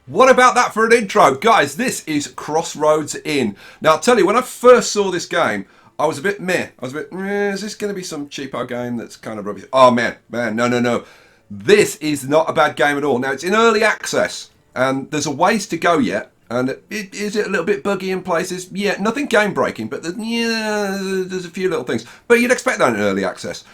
What about that for an intro? Guys, this is Crossroads Inn. Now, I'll tell you, when I first saw this game, I was a bit meh. I was a bit, is this going to be some cheapo game that's kind of rubbish? Oh, man, no. This is not a bad game at all. Now, it's in early access, and there's a ways to go yet. And is it a little bit buggy in places? Yeah, nothing game-breaking, but there's a few little things. But you'd expect that in early access.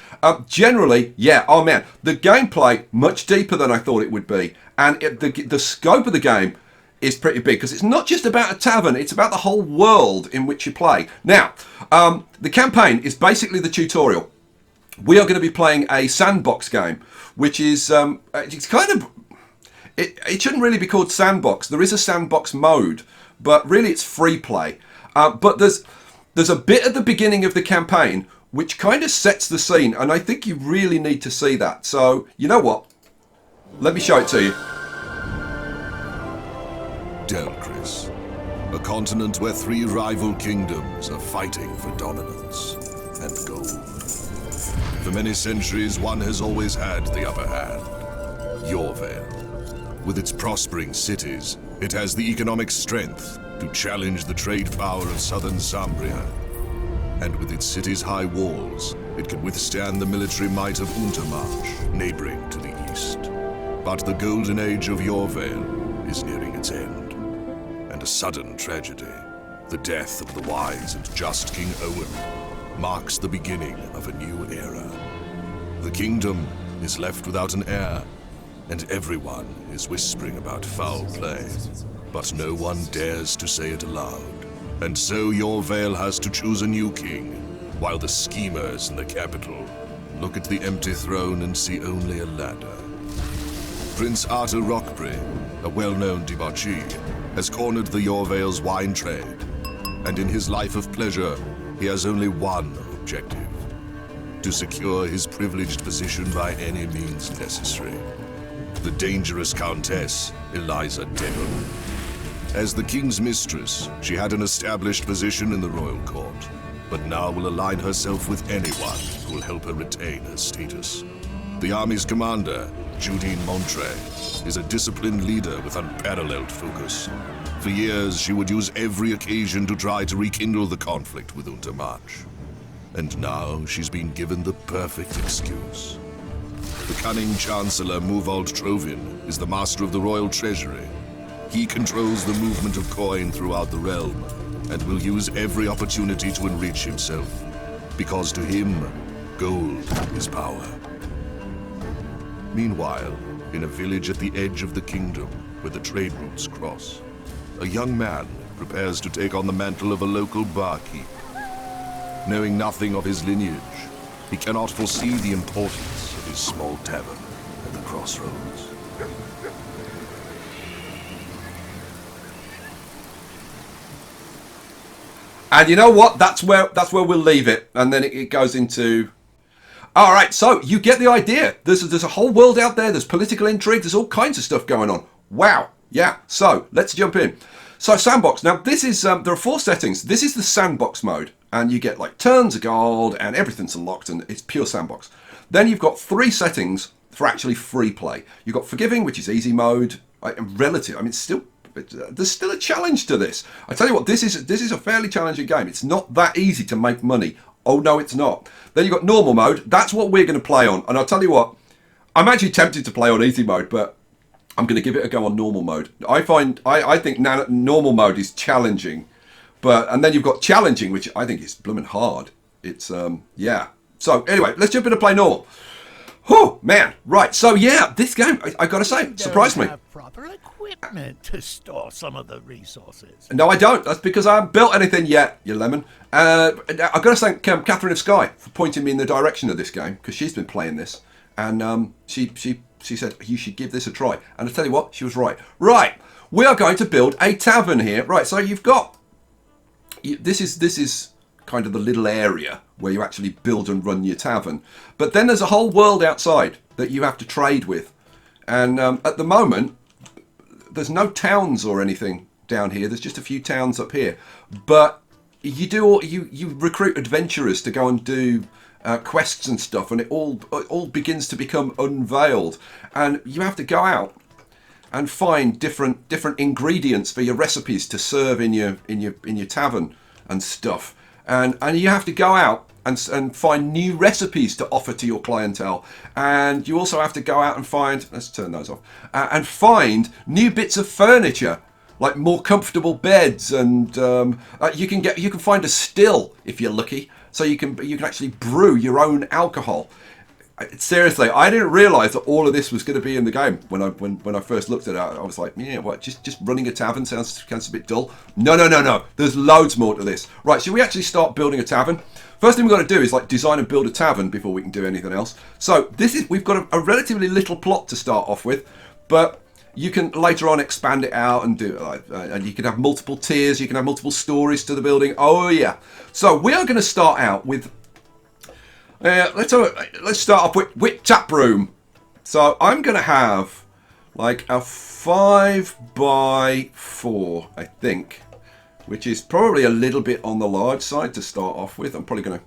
Generally, yeah, oh man, the gameplay, much deeper than I thought it would be. And the scope of the game is pretty big, because it's not just about a tavern, it's about the whole world in which you play. Now, the campaign is basically the tutorial. We are going to be playing a sandbox game, which is, it's kind of... It shouldn't really be called sandbox. There is a sandbox mode, but really it's free play. But there's a bit at the beginning of the campaign which kind of sets the scene, and I think you really need to see that. So, you know what? Let me show it to you. Delchris, a continent where three rival kingdoms are fighting for dominance and gold. For many centuries, one has always had the upper hand. Yorvale. With its prospering cities, it has the economic strength to challenge the trade power of southern Zambria. And with its city's high walls, it can withstand the military might of Untermarch, neighboring to the east. But the golden age of Yorvale is nearing its end. And a sudden tragedy, the death of the wise and just King Owen, marks the beginning of a new era. The kingdom is left without an heir, and everyone is whispering about foul play, but no one dares to say it aloud. And so Yorvale has to choose a new king, while the schemers in the capital look at the empty throne and see only a ladder. Prince Arthur Rockbury, a well-known debauchee, has cornered the Yorvale's wine trade, and in his life of pleasure, he has only one objective: to secure his privileged position by any means necessary. The dangerous Countess, Eliza Devon. As the king's mistress, she had an established position in the royal court, but now will align herself with anyone who will help her retain her status. The army's commander, Judine Montre, is a disciplined leader with unparalleled focus. For years, she would use every occasion to try to rekindle the conflict with Untermarch. And now she's been given the perfect excuse. The cunning Chancellor Muvald Trovin is the master of the royal treasury. He controls the movement of coin throughout the realm, and will use every opportunity to enrich himself, because to him, gold is power. Meanwhile, in a village at the edge of the kingdom, where the trade routes cross, a young man prepares to take on the mantle of a local barkeep. Knowing nothing of his lineage, he cannot foresee the importance of his small tavern at the crossroads. And you know what? That's where we'll leave it, and then it goes into. All right, so you get the idea. There's a whole world out there. There's political intrigue. There's all kinds of stuff going on. Wow. Yeah. So let's jump in. So sandbox. Now this is there are 4 settings. This is the sandbox mode, and you get like turns of gold, and everything's unlocked, and it's pure sandbox. Then you've got 3 settings for actually free play. You've got forgiving, which is easy mode, relative. I mean, there's still a challenge to this. I tell you what, this is a fairly challenging game. It's not that easy to make money. Oh no, it's not. Then you've got normal mode. That's what we're going to play on. And I'll tell you what, I'm actually tempted to play on easy mode, but I'm going to give it a go on normal mode. I think normal mode is challenging, and then you've got challenging, which I think is blooming hard. It's yeah. So anyway, let's jump in and play normal. Oh man, right. So yeah, this game, I gotta say, surprised me. Have proper equipment to store some of the resources. No, I don't. That's because I haven't built anything yet, you lemon. I've got to thank Catherine of Skye for pointing me in the direction of this game, because she's been playing this, and she said you should give this a try. And I tell you what, she was right. Right, we are going to build a tavern here. Right, so you've got this is kind of the little area where you actually build and run your tavern, but then there's a whole world outside that you have to trade with, and at the moment there's no towns or anything down here. There's just a few towns up here, but you recruit adventurers to go and do quests and stuff, and it all begins to become unveiled, and you have to go out and find different ingredients for your recipes to serve in your tavern and stuff. And you have to go out and find new recipes to offer to your clientele. And you also have to go out and find, let's turn those off, and find new bits of furniture, like more comfortable beds, and you can find a still if you're lucky, so you can actually brew your own alcohol. Seriously, I didn't realise that all of this was going to be in the game when I first looked at it. I was like, yeah, what? Just running a tavern sounds a bit dull. No. There's loads more to this. Right, should we actually start building a tavern? First thing we've got to do is like design and build a tavern before we can do anything else. So we've got a relatively little plot to start off with, but you can later on expand it out and do it, and you can have multiple tiers. You can have multiple stories to the building. Oh yeah. So we are going to start out with. Let's start off with tap room. So I'm going to have like a 5x4, I think, which is probably a little bit on the large side to start off with. I'm probably going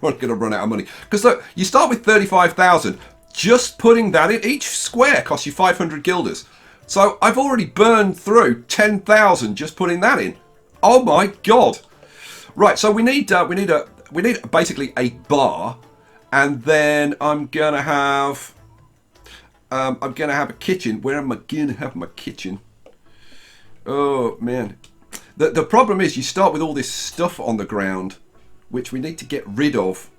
to run out of money, because look, you start with 35,000. Just putting that in, each square costs you 500 guilders. So I've already burned through 10,000 just putting that in. Oh my god! Right, so we need basically a bar, and then I'm gonna have a kitchen. Where am I gonna have my kitchen? Oh man, the problem is you start with all this stuff on the ground, which we need to get rid of.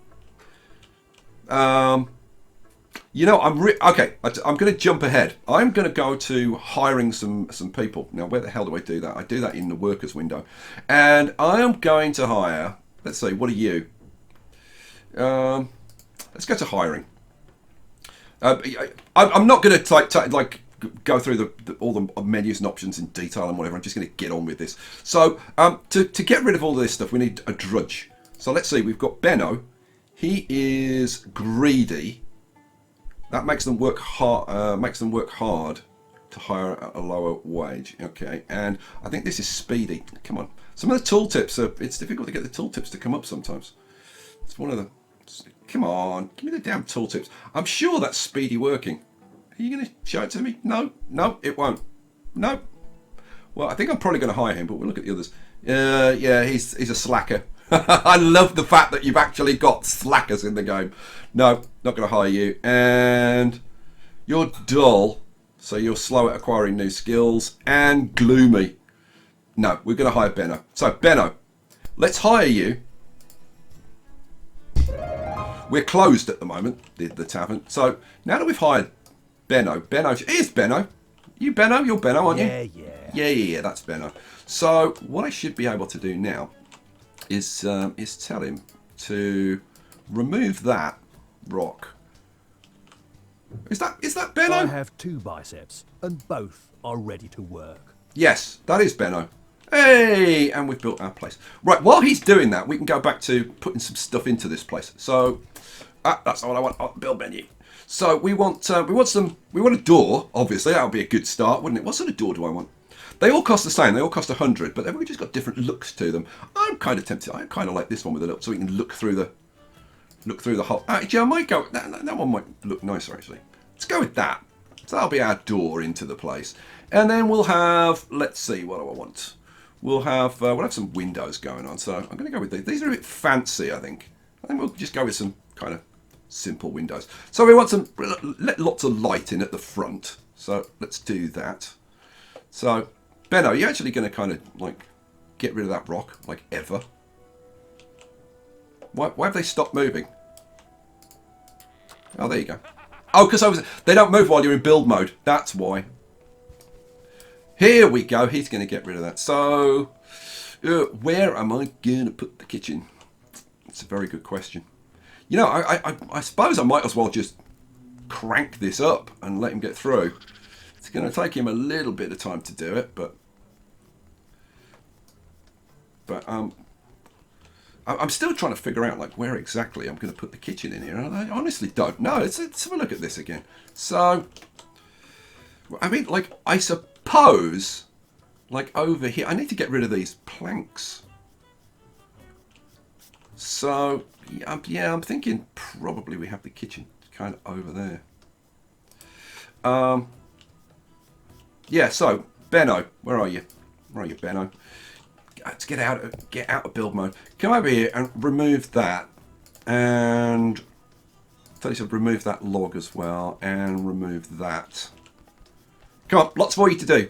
You know, okay. I'm going to jump ahead. I'm going to go to hiring some people. Now, where the hell do I do that? I do that in the workers window, and I am going to hire. Let's see. What are you? Let's go to hiring. I'm not going to like go through all the menus and options in detail and whatever. I'm just going to get on with this. So to get rid of all this stuff, we need a drudge. So let's see. We've got Benno. He is greedy. That makes them work hard. To hire at a lower wage. Okay, and I think this is speedy. Come on. Some of the tooltips it's difficult to get the tooltips to come up sometimes. It's one of the. Come on, give me the damn tooltips. I'm sure that's speedy working. Are you going to show it to me? No, it won't. No. Well, I think I'm probably going to hire him, but we'll look at the others. Yeah, he's a slacker. I love the fact that you've actually got slackers in the game. No, not going to hire you. And you're dull, so you're slow at acquiring new skills, and gloomy. No, we're going to hire Benno. So, Benno, let's hire you. We're closed at the moment, the tavern. So, now that we've hired Benno, here's Benno. You Benno? You're Benno, aren't you? Yeah, that's Benno. So, what I should be able to do now is tell him to remove that rock. Is that Benno? I have 2 biceps, and both are ready to work. Yes, that is Benno. Hey, and we've built our place. Right, while he's doing that, we can go back to putting some stuff into this place. So that's all I want. Oh, build menu. So we want a door. Obviously, that would be a good start, wouldn't it? What sort of door do I want? They all cost the same. They all cost 100, but they've just got different looks to them. I'm kind of tempted. I kind of like this one with a look, so we can look through the hole. Actually, I might go. That one might look nicer. Actually, let's go with that. So that'll be our door into the place, and then we'll have. Let's see. What do I want? We'll have some windows going on. So I'm going to go with these. These are a bit fancy. I think we'll just go with some kind of simple windows. So we want let lots of light in at the front. So let's do that. So. Benno, are you actually going to kind of, like, get rid of that rock, like, ever? Why have they stopped moving? Oh, there you go. Oh, because they don't move while you're in build mode. That's why. Here we go. He's going to get rid of that. So, where am I going to put the kitchen? It's a very good question. You know, I suppose I might as well just crank this up and let him get through. It's going to take him a little bit of time to do it, but I'm still trying to figure out like where exactly I'm going to put the kitchen in here. I honestly don't know. Let's have a look at this again. So, I mean, like, I suppose, like over here, I need to get rid of these planks. So, yeah, I'm thinking probably we have the kitchen kind of over there. Yeah, so, Benno, where are you? Where are you, Benno? Let's get out of build mode. Come over here and remove that. And tell you to remove that log as well. And remove that. Come on, lots for you to do.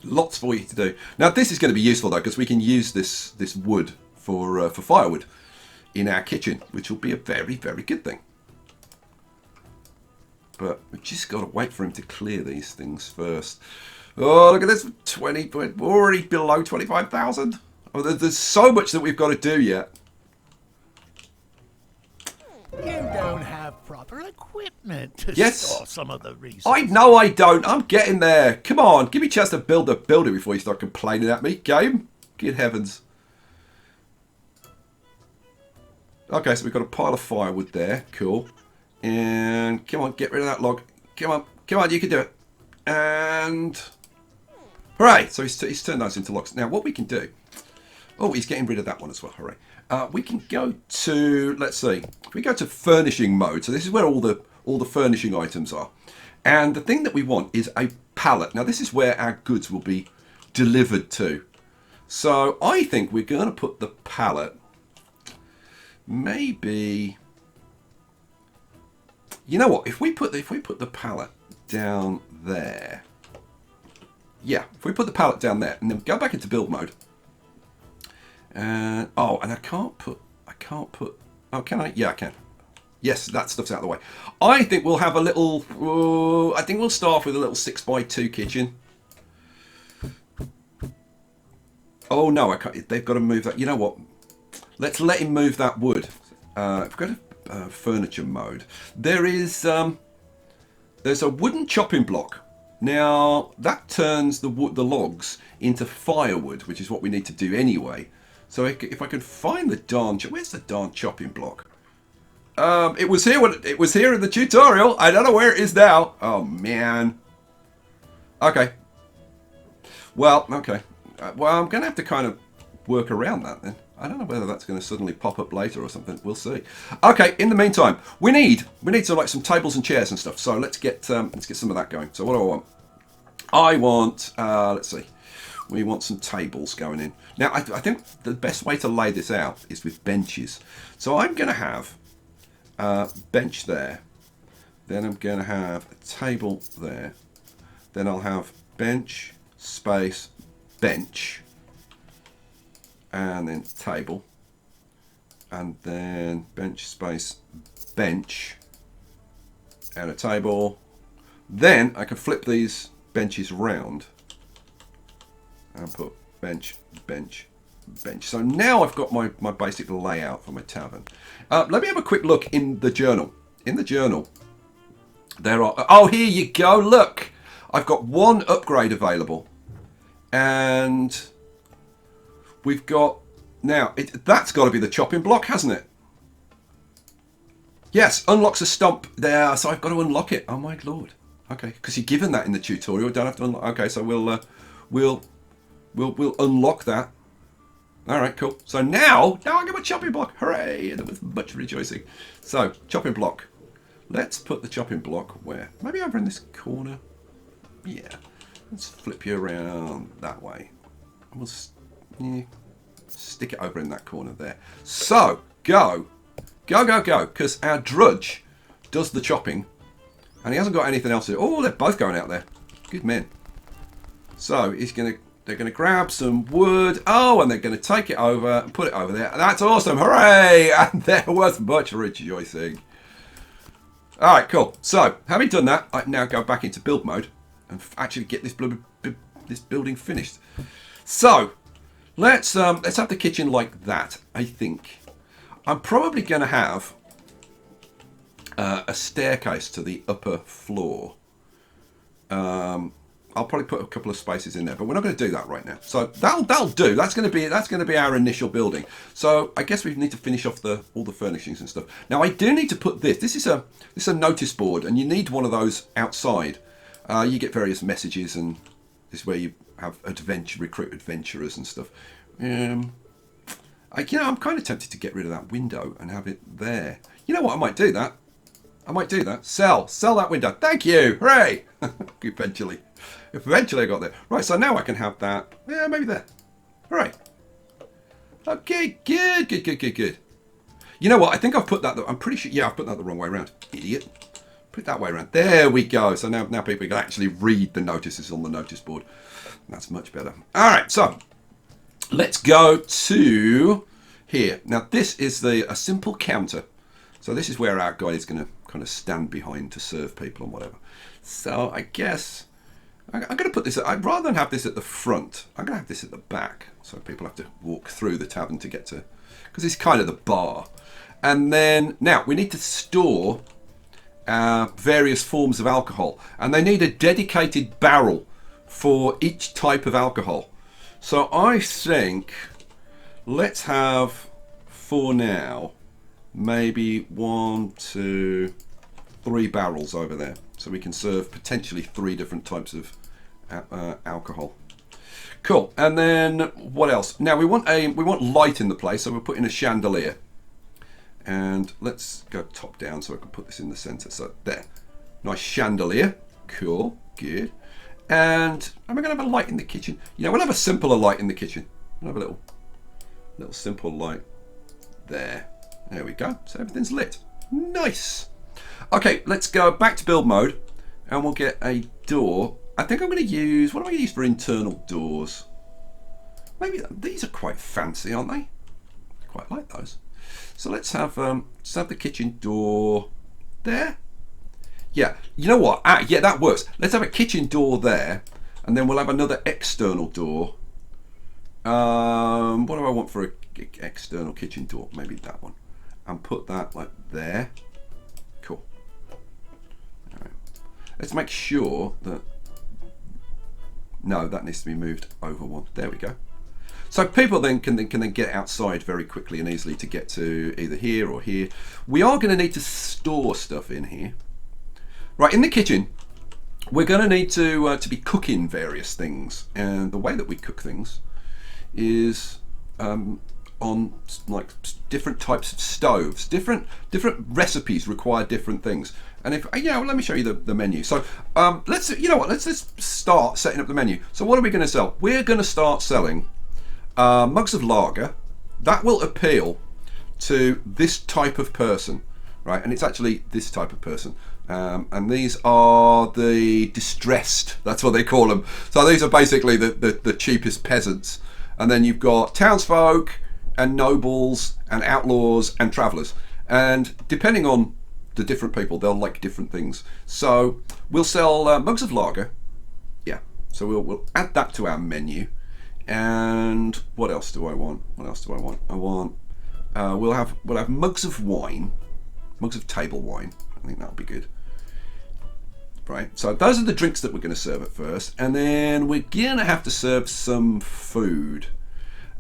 Lots for you to do. Now, this is going to be useful, though, because we can use this wood for firewood in our kitchen, which will be a very, very good thing. But we've just got to wait for him to clear these things first. Oh, look at this. 20, we're already below 25,000. Oh, there's so much that we've got to do yet. You don't have proper equipment to Yes. store some of the resources. I know I don't. I'm getting there. Come on. Give me a chance to build a building before you start complaining at me, game. Good heavens. Okay, so we've got a pile of firewood there. Cool. And come on, get rid of that log. Come on, you can do it. And hooray! So he's turned those into logs. Now, what we can do... Oh, he's getting rid of that one as well. Hooray. We can go to... Let's see. If we go to furnishing mode. So this is where all the furnishing items are. And the thing that we want is a pallet. Now, this is where our goods will be delivered to. So I think we're going to put the pallet... Maybe... You know what? If we put the pallet down there, yeah. If we put the pallet down there and then go back into build mode, and I can't put. Oh, can I? Yeah, I can. Yes, that stuff's out of the way. I think we'll have a little. I think we'll start with a little 6x2 kitchen. Oh no, I can't. They've got to move that. You know what? Let's let him move that wood. If we go to furniture mode, there's a wooden chopping block. Now that turns the logs into firewood, which is what we need to do anyway. So if I can find the darn where's the darn chopping block? It was here in the tutorial. I don't know where it is now. Oh man. Okay. Well, okay. Well, I'm gonna have to kind of work around that then. I don't know whether that's going to suddenly pop up later or something. We'll see. Okay. In the meantime, we need some tables and chairs and stuff. So let's get some of that going. So what do I want? I want. Let's see. We want some tables going in. Now I think the best way to lay this out is with benches. So I'm going to have a bench there. Then I'm going to have a table there. Then I'll have bench, space, bench. And then table, and then bench, space, bench, and a table. Then I can flip these benches round and put bench, bench, bench. So now I've got my basic layout for my tavern. Let me have a quick look in the journal. In the journal, there are... Oh, here you go. Look, I've got one upgrade available, and... We've got, now, that's got to be the chopping block, hasn't it? Yes, unlocks a stump there, so I've got to unlock it. Oh my lord. Okay, because you're given that in the tutorial, don't have to unlock. Okay, so we'll unlock that. All right, cool. So now I get my chopping block. Hooray! There was much rejoicing. So, chopping block. Let's put the chopping block where? Maybe over in this corner. Yeah. Let's flip you around that way. We'll stick it over in that corner there. So, go, because our drudge does the chopping, and he hasn't got anything else to do. Oh, they're both going out there. Good men. So they're gonna grab some wood. Oh, and they're gonna take it over and put it over there. That's awesome! Hooray! And there was much rejoicing. All right, cool. So, having done that, I now go back into build mode and actually get this building finished. So. Let's have the kitchen like that. I think I'm probably going to have a staircase to the upper floor. I'll probably put a couple of spaces in there, but we're not going to do that right now. So that'll do. That's going to be our initial building. So I guess we need to finish off all the furnishings and stuff. Now I do need to put this. This is a notice board, and you need one of those outside. You get various messages, and this is where you have recruit adventurers and stuff. I'm kind of tempted to get rid of that window and have it there. You know what? I might do that. I might do that. Sell that window. Thank you. Hooray! Eventually I got there. Right, so now I can have that. Yeah, maybe there. Hooray. Okay, good. You know what? I think I've put that. I'm pretty sure. Yeah, I've put that the wrong way around. Idiot. Put it that way around. There we go. So now people can actually read the notices on the notice board. That's much better. All right, so let's go to here. Now this is a simple counter. So this is where our guy is going to kind of stand behind to serve people and whatever. So I guess I'm going to put this. Rather than have this at the front, I'm going to have this at the back, so people have to walk through the tavern to get to, because it's kind of the bar. And then now we need to store various forms of alcohol, and they need a dedicated barrel for each type of alcohol. So I think let's have, for now, maybe 1, 2, 3 barrels over there, so we can serve potentially 3 different types of alcohol. Cool. And then what else? Now we want light in the place, so we'll put in a chandelier. And let's go top down so I can put this in the center. So there, nice chandelier. Cool, good. And am I going to have a light in the kitchen? Yeah, we'll have a simpler light in the kitchen. We'll have a little simple light there. There we go. So everything's lit. Nice. Okay, let's go back to build mode, and we'll get a door. I think I'm going to use, what am I going to use for internal doors? Maybe these are quite fancy, aren't they? Quite like those. So let's have the kitchen door there. Yeah, you know what? Yeah, that works. Let's have a kitchen door there, and then we'll have another external door. What do I want for an external kitchen door? Maybe that one. And put that like there. Cool. All right. Let's make sure that... No, that needs to be moved over one. There we go. So people then can get outside very quickly and easily to get to either here or here. We are going to need to store stuff in here. Right, in the kitchen, we're going to need to be cooking various things. And the way that we cook things is on like different types of stoves. Different recipes require different things. And if well, let me show you the menu. So let's start setting up the menu. So what are we going to sell? We're going to start selling mugs of lager. That will appeal to this type of person, right? And it's actually this type of person. And these are the distressed. That's what they call them. So these are basically the cheapest peasants. And then you've got townsfolk and nobles and outlaws and travellers. And depending on the different people, they'll like different things. So we'll sell mugs of lager. Yeah. So we'll add that to our menu. And what else do I want? We'll have mugs of wine, mugs of table wine. I think that'll be good. Right. So those are the drinks that we're going to serve at first, and then we're going to have to serve some food.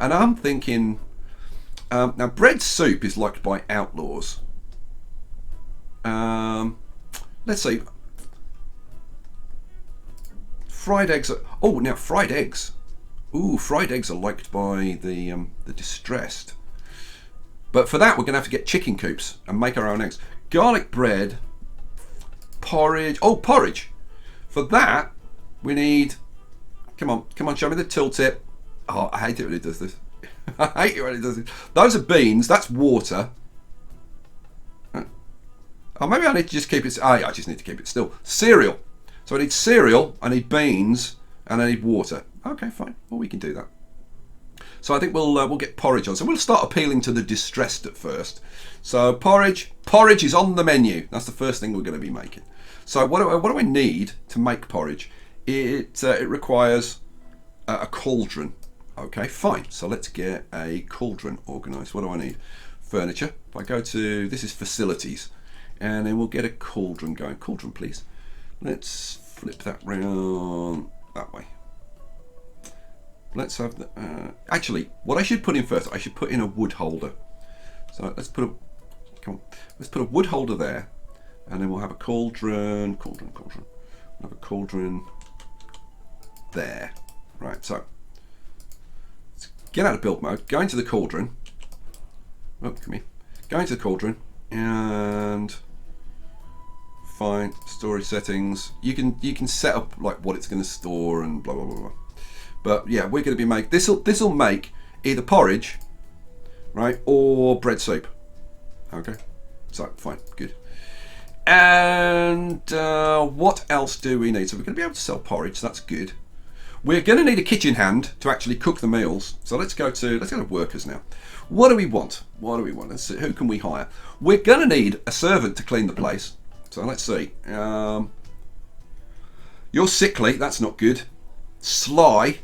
And I'm thinking, now bread soup is liked by outlaws. Let's see. Fried eggs. Now fried eggs. Ooh, fried eggs are liked by the distressed. But for that, we're going to have to get chicken coops and make our own eggs. Garlic bread, porridge. Oh, porridge. For that, we need... Come on, show me the tooltip. Oh, I hate it when it does this. I hate it when it does this. Those are beans. That's water. Oh, maybe I need to just keep it... I just need to keep it still. Cereal. So I need cereal, I need beans, and I need water. Okay, fine. Well, we can do that. So I think we'll get porridge on. So we'll start appealing to the distressed at first. So porridge is on the menu. That's the first thing we're going to be making. So what do I need to make porridge? It requires a cauldron. Okay, fine. So let's get a cauldron organised. What do I need? Furniture. If I go to, this is facilities, and then we'll get a cauldron going. Cauldron, please. Let's flip that round that way. Let's have the... actually, what I should put in first, I should put in a wood holder. So let's put a wood holder there, and then we'll have a cauldron. We'll have a cauldron there. Right, so let's get out of build mode, go into the cauldron. Oh, come here. Go into the cauldron, and fine. Storage settings. You can set up like what it's going to store and blah blah blah blah. But yeah, we're going to be make this'll make either porridge, right, or bread soup. Okay, so fine, good. And what else do we need? So we're going to be able to sell porridge. So that's good. We're going to need a kitchen hand to actually cook the meals. So let's go to workers now. What do we want? What do we want? Let's see. Who can we hire? We're going to need a servant to clean the place. So let's see. You're sickly. That's not good. Sly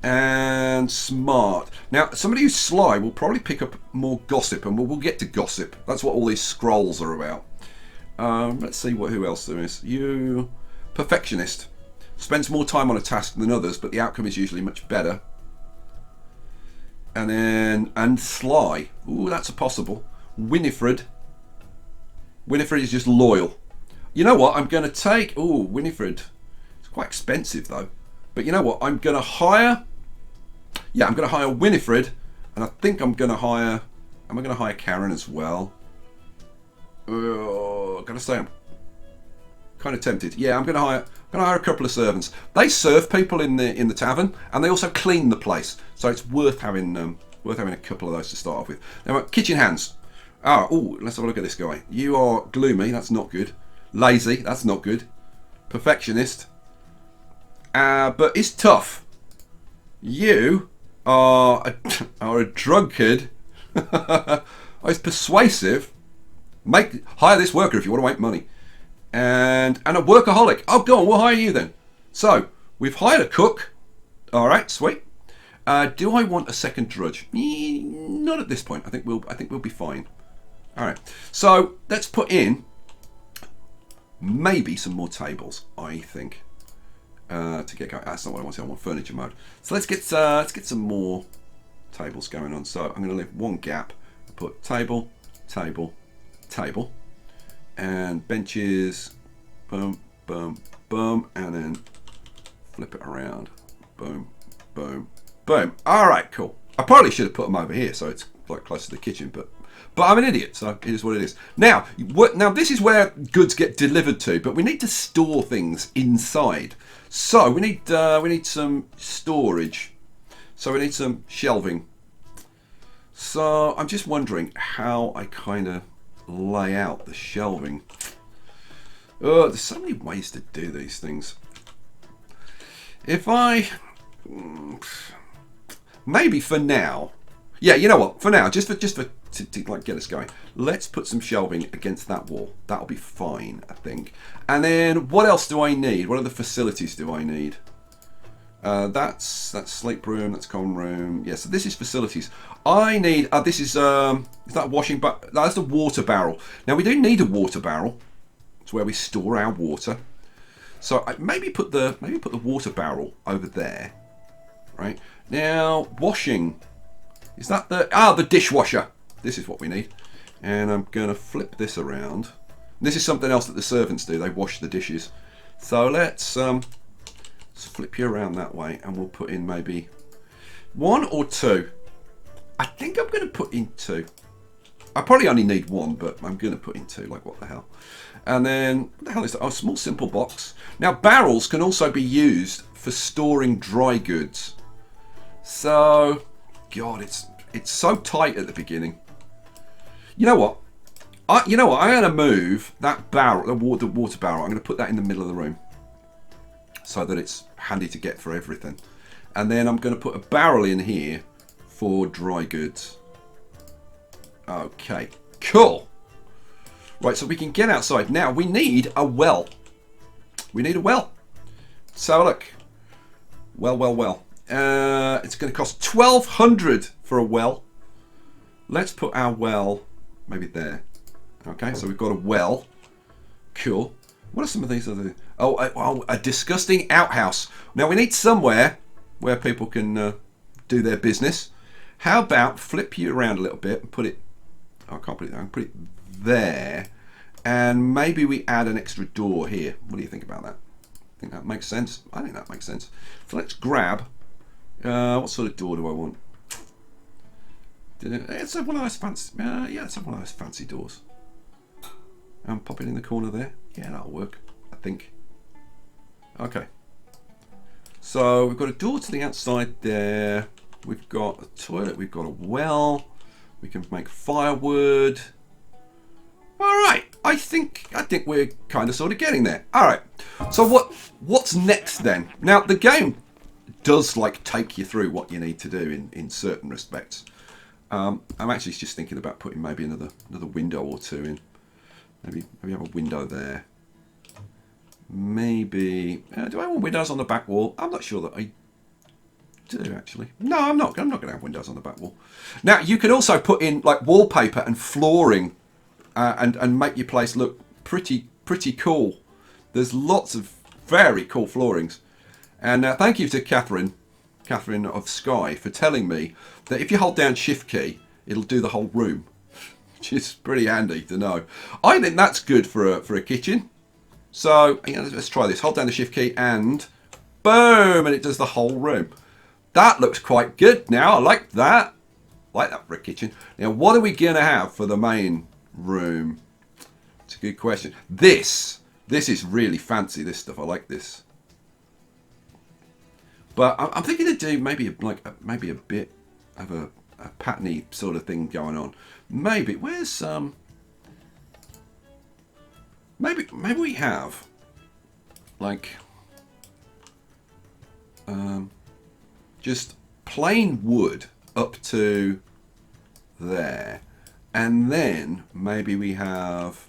and smart. Now, somebody who's sly will probably pick up more gossip, and we'll get to gossip. That's what all these scrolls are about. Let's see who else there is. You, perfectionist. Spends more time on a task than others, but the outcome is usually much better. And sly. Ooh, that's a possible. Winifred. Winifred is just loyal. You know what? I'm going to take... Ooh, Winifred. It's quite expensive, though. But you know what? I'm going to hire... Yeah, I'm going to hire Winifred. And I think I'm going to hire... Am I going to hire Karen as well? Gotta say, I'm kind of tempted. Yeah, I'm going to hire a couple of servants. They serve people in the tavern, and they also clean the place. So it's worth having a couple of those to start off with. Now, kitchen hands. Oh, let's have a look at this guy. You are gloomy. That's not good. Lazy. That's not good. Perfectionist. But it's tough. You are a drunkard. It's persuasive. Hire this worker if you want to make money. And a workaholic. Oh, go on, we'll hire you then. So, we've hired a cook. All right, sweet. Do I want a second drudge? Not at this point. I think we'll be fine. All right. So let's put in maybe some more tables. I think to get going. That's not what I want. I want furniture mode. So let's get some more tables going on. So I'm going to leave one gap. Put table, table, table. And benches, boom, boom, boom, and then flip it around, boom, boom, boom. All right, cool. I probably should have put them over here so it's like close to the kitchen, but I'm an idiot, so it is what it is. Now this is where goods get delivered to, but we need to store things inside. So we need some storage. So we need some shelving. So I'm just wondering how I kind of lay out the shelving. Oh, there's so many ways to do these things. If I maybe for now, yeah, you know what? For now, just to like get us going, let's put some shelving against that wall. That'll be fine, I think. And then what else do I need? What other facilities do I need? That's sleep room. That's common room. Yeah, so this is facilities. I need. This is that washing? But that's the water barrel. Now we do need a water barrel. It's where we store our water. So I maybe put the water barrel over there. Right now, washing. Is that the dishwasher? This is what we need. And I'm gonna flip this around. This is something else that the servants do. They wash the dishes. So let's flip you around that way, and we'll put in maybe one or two. I think I'm going to put in two. I probably only need one, but I'm going to put in two. Like, what the hell? And then, what the hell is that? Oh, a small simple box. Now, barrels can also be used for storing dry goods. So, God, it's so tight at the beginning. You know what? I'm going to move that barrel, the water barrel. I'm going to put that in the middle of the room, so that it's handy to get for everything. And then I'm going to put a barrel in here for dry goods. Okay, cool. Right, so we can get outside. Now, we need a well. We need a well. So look. Well. It's going to cost 1,200 for a well. Let's put our well maybe there. Okay, so we've got a well. Cool. What are some of these other... Oh, a disgusting outhouse. Now, we need somewhere where people can do their business. How about flip you around a little bit and put it... Oh, I can't put it there. I can put it there. And maybe we add an extra door here. What do you think about that? Think that makes sense? I think that makes sense. So let's grab... what sort of door do I want? Let's have one of those fancy... yeah, let's have one of those fancy doors. And pop it in the corner there. Yeah, that'll work, I think. Okay. So we've got a door to the outside there. We've got a toilet. We've got a well. We can make firewood. All right. I think we're kind of sort of getting there. All right. So what's next then? Now the game does like take you through what you need to do in certain respects. I'm actually just thinking about putting maybe another window or two in. Maybe have a window there. Maybe do I want windows on the back wall? I'm not sure that I do actually. No, I'm not going to have windows on the back wall. Now you can also put in like wallpaper and flooring and make your place look pretty cool. There's lots of very cool floorings. And thank you to Catherine of Skye for telling me that if you hold down Shift key, it'll do the whole room, which is pretty handy to know. I think that's good for a kitchen. So let's try this. Hold down the Shift key and boom, and it does the whole room. That looks quite good now. I like that. Like that for a kitchen. Now, what are we going to have for the main room? It's a good question. This is really fancy, this stuff. I like this. But I'm thinking to do maybe a bit of a patterny sort of thing going on. Maybe where's maybe we have like just plain wood up to there, and then maybe we have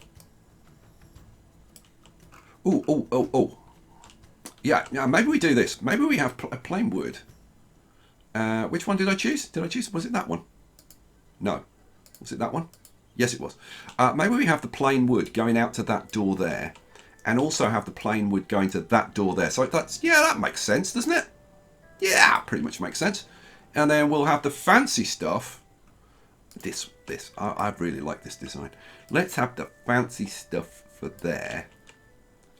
yeah, maybe we do this. Maybe we have a plain wood. Which one did I choose? Was it that one? No. Was it that one? Yes, it was. Maybe we have the plain wood going out to that door there, and also have the plain wood going to that door there. So that makes sense, doesn't it? Yeah, pretty much makes sense. And then we'll have the fancy stuff. This. I really like this design. Let's have the fancy stuff for there.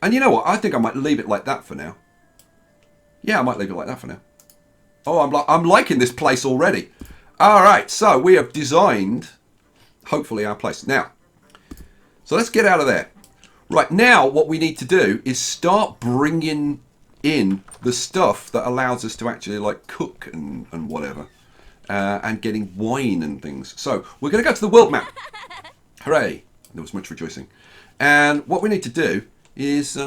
And you know what? I think I might leave it like that for now. Yeah, I might leave it like that for now. Oh, I'm liking this place already. All right, so we have designed, hopefully, our place. Now, so let's get out of there. Right, now what we need to do is start bringing in the stuff that allows us to actually like cook and whatever. And getting wine and things. So we're going to go to the world map. Hooray. There was much rejoicing. And what we need to do is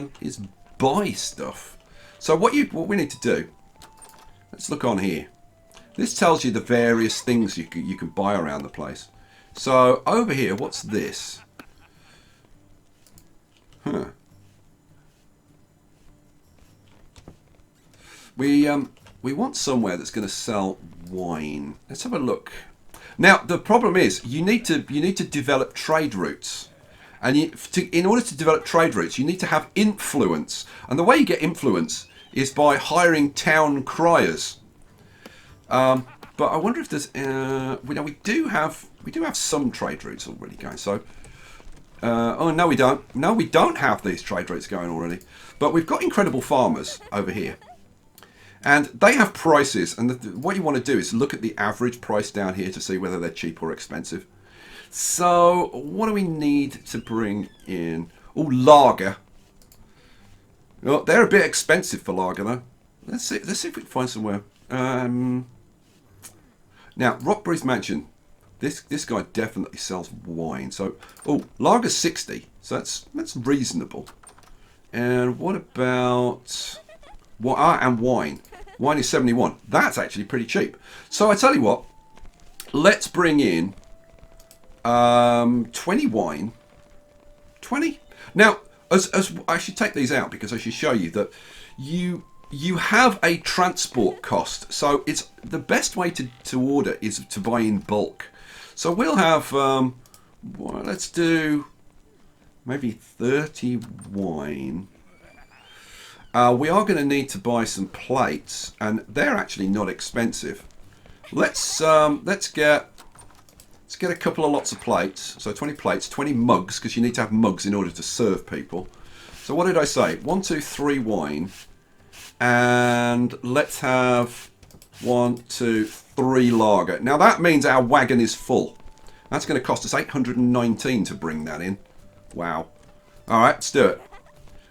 buy stuff. So what we need to do, let's look on here. This tells you the various things you can buy around the place. So over here, what's this? We want somewhere that's going to sell wine. Let's have a look. Now the problem is you need to develop trade routes. And in order to develop trade routes, you need to have influence. And the way you get influence is by hiring town criers. But I wonder if there's we do have some trade routes already going. So oh no, we don't. No, we don't have these trade routes going already. But we've got incredible farmers over here, and they have prices. And what you want to do is look at the average price down here to see whether they're cheap or expensive. So, what do we need to bring in? Oh, lager. Well, they're a bit expensive for lager, though. Let's see if we can find somewhere. Now, Rockbury's Mansion. This guy definitely sells wine. So, lager's 60. So that's reasonable. And what about and wine? Wine is 71. That's actually pretty cheap. So I tell you what. Let's bring in 20 wine. 20? Now, as I should take these out because I should show you that you have a transport cost. So it's the best way to order is to buy in bulk. So we'll have let's do maybe 30 wine. We are going to need to buy some plates, and they're actually not expensive. Let's get a couple of lots of plates. So 20 plates, 20 mugs, because you need to have mugs in order to serve people. So what did I say? 1, 2, 3 wine. And let's have 1, 2, 3 lager. Now that means our wagon is full. That's going to cost us 819 to bring that in. Wow. All right, let's do it.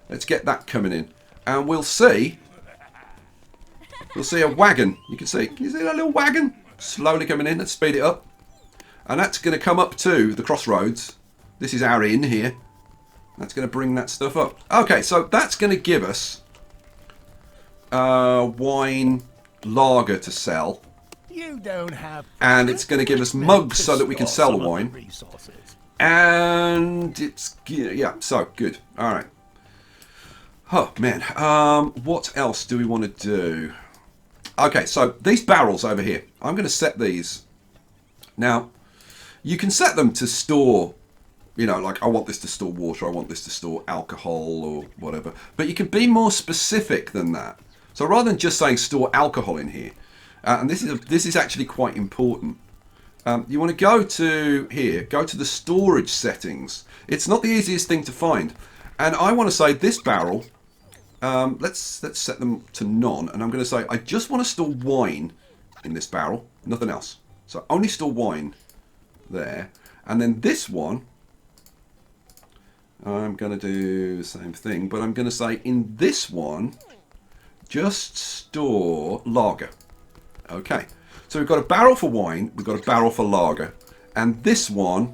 Let's get that coming in. And we'll see a wagon. You can see that little wagon? Slowly coming in. Let's speed it up. And that's going to come up to the Crossroads. This is our inn here. That's going to bring that stuff up. Okay, so that's going to give us wine lager to sell. You don't have. And it's going to give us mugs so that we can sell the wine. And it's, yeah, so good. All right. Oh, man. What else do we want to do? Okay, so these barrels over here. I'm going to set these. Now, you can set them to store, you know, like I want this to store water, I want this to store alcohol or whatever. But you can be more specific than that. So rather than just saying store alcohol in here, and this is actually quite important. You want to go to here, go to the storage settings. It's not the easiest thing to find. And I want to say this barrel, let's set them to none. And I'm going to say I just want to store wine in this barrel, nothing else. So only store wine there. And then this one, I'm going to do the same thing, but I'm going to say in this one, just store lager. Okay, so we've got a barrel for wine, we've got a barrel for lager, and this one,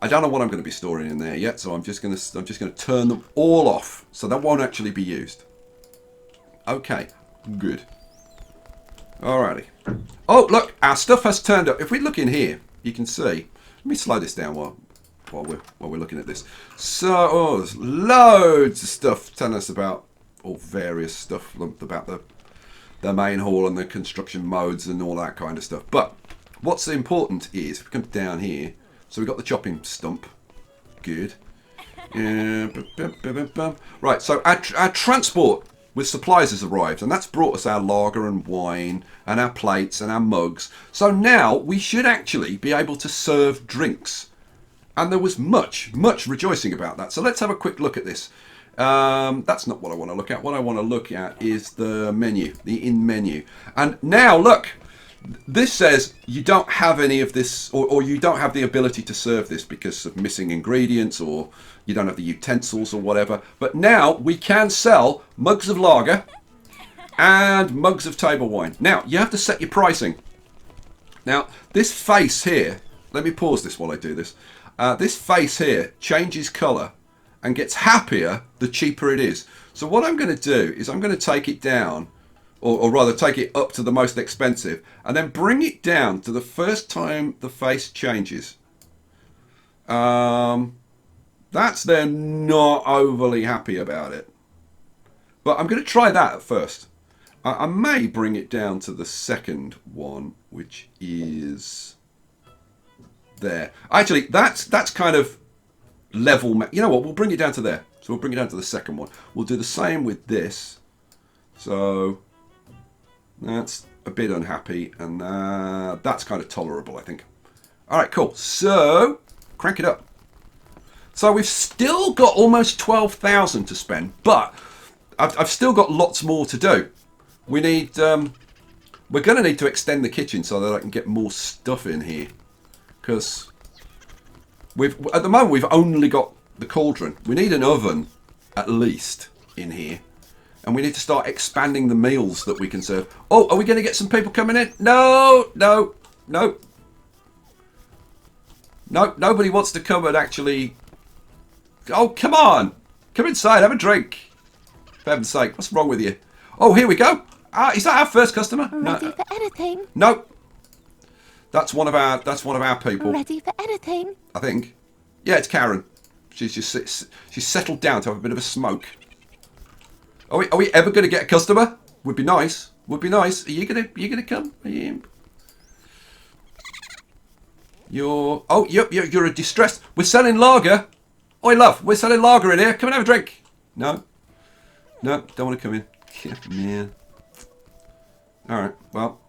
I don't know what I'm going to be storing in there yet, so I'm just going to turn them all off, so that won't actually be used. Okay, good. Alrighty. Oh, look, our stuff has turned up. If we look in here, you can see. Let me slow this down while we're looking at this. So, there's loads of stuff telling us about all various stuff about the main hall and the construction modes and all that kind of stuff. But what's important is, if we come down here, so we've got the chopping stump. Good. Right, so our transport with supplies has arrived, and that's brought us our lager and wine and our plates and our mugs. So now we should actually be able to serve drinks. And there was much rejoicing about that. So let's have a quick look at this. That's not what I want to look at. What I want to look at is the menu, the inn menu. And now look, this says you don't have any of this, or you don't have the ability to serve this because of missing ingredients, or you don't have the utensils or whatever. But now we can sell mugs of lager and mugs of table wine. Now, you have to set your pricing. Now, this face here, let me pause this while I do this. This face here changes colour and gets happier the cheaper it is. So what I'm going to do is I'm going to take it down, or rather take it up to the most expensive, and then bring it down to the first time the face changes. That's they're not overly happy about it. But I'm going to try that at first. I may bring it down to the second one, which is there. Actually, that's kind of level. You know what? We'll bring it down to there. So we'll bring it down to the second one. We'll do the same with this. So that's a bit unhappy, and that's kind of tolerable, I think. All right, cool. So crank it up. So we've still got almost 12,000 to spend, but I've still got lots more to do. We need, we're going to need to extend the kitchen so that I can get more stuff in here, because at the moment we've only got the cauldron. We need an oven at least in here, and we need to start expanding the meals that we can serve. Oh, are we going to get some people coming in? No, nobody wants to come and actually. Oh, come on, come inside, have a drink. For heaven's sake, what's wrong with you? Oh, here we go. Is that our first customer? Ready for anything? No. That's one of our people. Ready for anything? I think. Yeah, it's Karen. She's settled down to have a bit of a smoke. Are we ever going to get a customer? Would be nice. Would be nice. Are you gonna come? Are you? You're a distressed. We're selling lager. Oi, love. We're selling lager in here. Come and have a drink. No, don't want to come in. Man. All right. Well,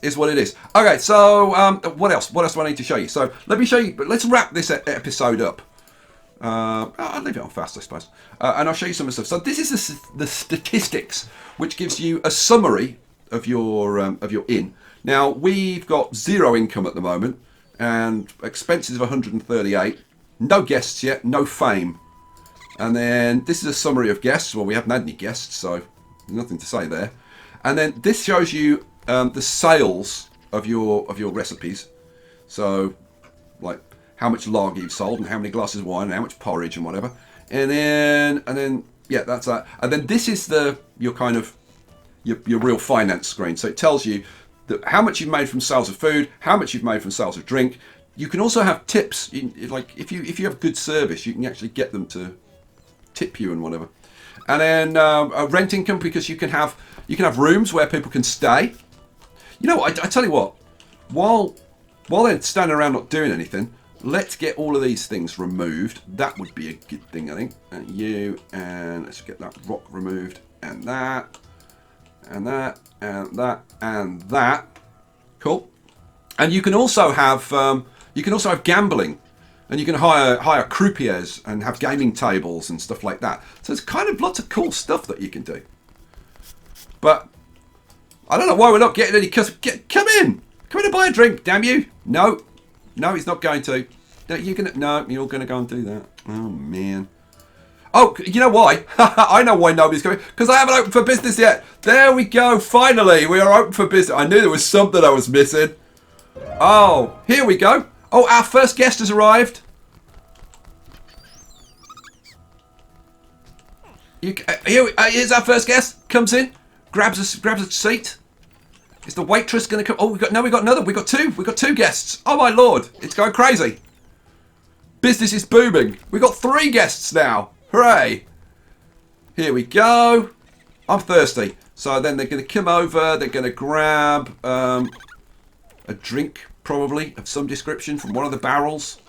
is what it is. Okay. So what else? What else do I need to show you? So let me show you. But let's wrap this episode up. I'll leave it on fast, I suppose. And I'll show you some of the stuff. So this is the statistics, which gives you a summary of your inn. Now we've got 0 income at the moment, and expenses of 138. no guests yet, no fame. And then this is a summary of guests. Well, we haven't had any guests, so nothing to say there. And then this shows you the sales of your recipes. So, like how much lager you've sold and how many glasses of wine and how much porridge and whatever. And then yeah, that's that. And then this is your real finance screen. So it tells you how much you've made from sales of food, how much you've made from sales of drink. You can also have tips. Like if you have good service, you can actually get them to tip you and whatever. And then a rent income, because you can have rooms where people can stay. You know, I tell you what, while they're standing around not doing anything, let's get all of these things removed. That would be a good thing, I think. And let's get that rock removed, and that, and that, and that, and that. Cool. And you can also have gambling, and you can hire croupiers and have gaming tables and stuff like that. So there's kind of lots of cool stuff that you can do. But I don't know why we're not getting any customers. Come in and buy a drink, damn you! No, he's not going to. You're gonna go and do that. Oh man. Oh, you know why? I know why nobody's coming. Because I haven't opened for business yet. There we go. Finally, we are open for business. I knew there was something I was missing. Oh, here we go. Oh, our first guest has arrived. Here's our first guest. Comes in, grabs a seat. Is the waitress going to come? Oh, we got another. We got two guests. Oh my lord, it's going crazy. Business is booming. We got 3 guests now. Hooray! Here we go. I'm thirsty. So then they're going to come over. They're going to grab a drink, probably of some description, from one of the barrels.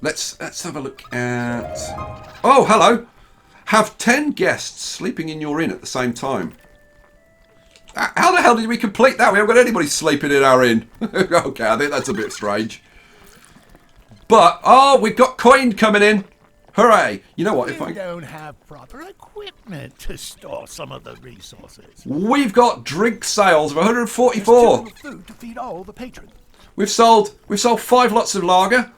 Let's have a look at... Oh, hello! Have 10 guests sleeping in your inn at the same time. How the hell did we complete that? We haven't got anybody sleeping in our inn. Okay, I think that's a bit strange. But, oh, we've got coin coming in. Hooray! You know what? If I don't have proper equipment to store some of the resources. We've got drink sales of 144. There's too little food to feed all the patrons. We've sold 5 lots of lager.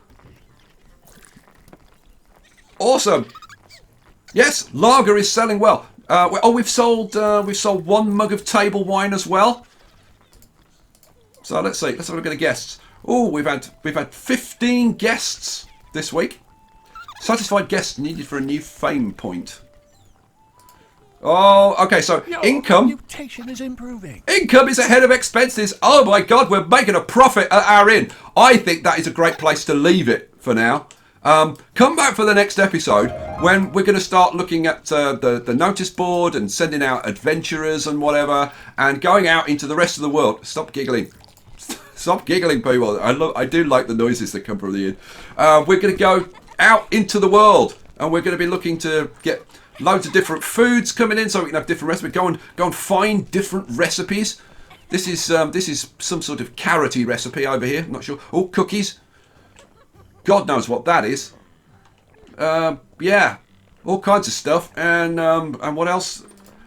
Awesome. Yes, lager is selling well. We've sold 1 mug of table wine as well. So let's see. Let's have a look at the guests. Oh, we've had 15 guests this week. Satisfied guests needed for a new fame point. Oh, okay. So income. Reputation is improving. Income is ahead of expenses. Oh my God, we're making a profit at our inn. I think that is a great place to leave it for now. Come back for the next episode when we're going to start looking at the notice board and sending out adventurers and whatever, and going out into the rest of the world. Stop giggling. Stop giggling, people. I do like the noises that come from the inn. We're going to go out into the world, and we're going to be looking to get loads of different foods coming in, so we can have different recipes. Go and find different recipes. This is some sort of carroty recipe over here. I'm not sure. Oh, cookies. God knows what that is. Yeah, all kinds of stuff. And what else?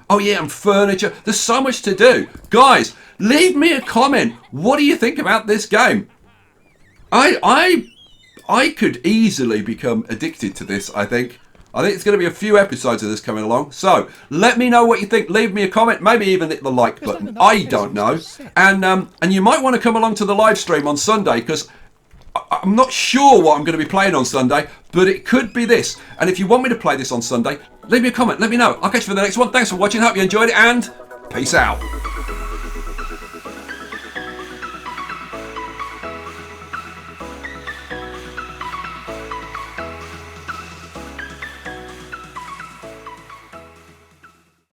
Oh yeah, and furniture. There's so much to do. Guys, leave me a comment. What do you think about this game? I could easily become addicted to this, I think. I think it's going to be a few episodes of this coming along. So, let me know what you think. Leave me a comment. Maybe even hit the like button. I don't know. And you might want to come along to the live stream on Sunday, because I'm not sure what I'm going to be playing on Sunday, but it could be this. And if you want me to play this on Sunday, leave me a comment. Let me know. I'll catch you for the next one. Thanks for watching. Hope you enjoyed it, and peace out.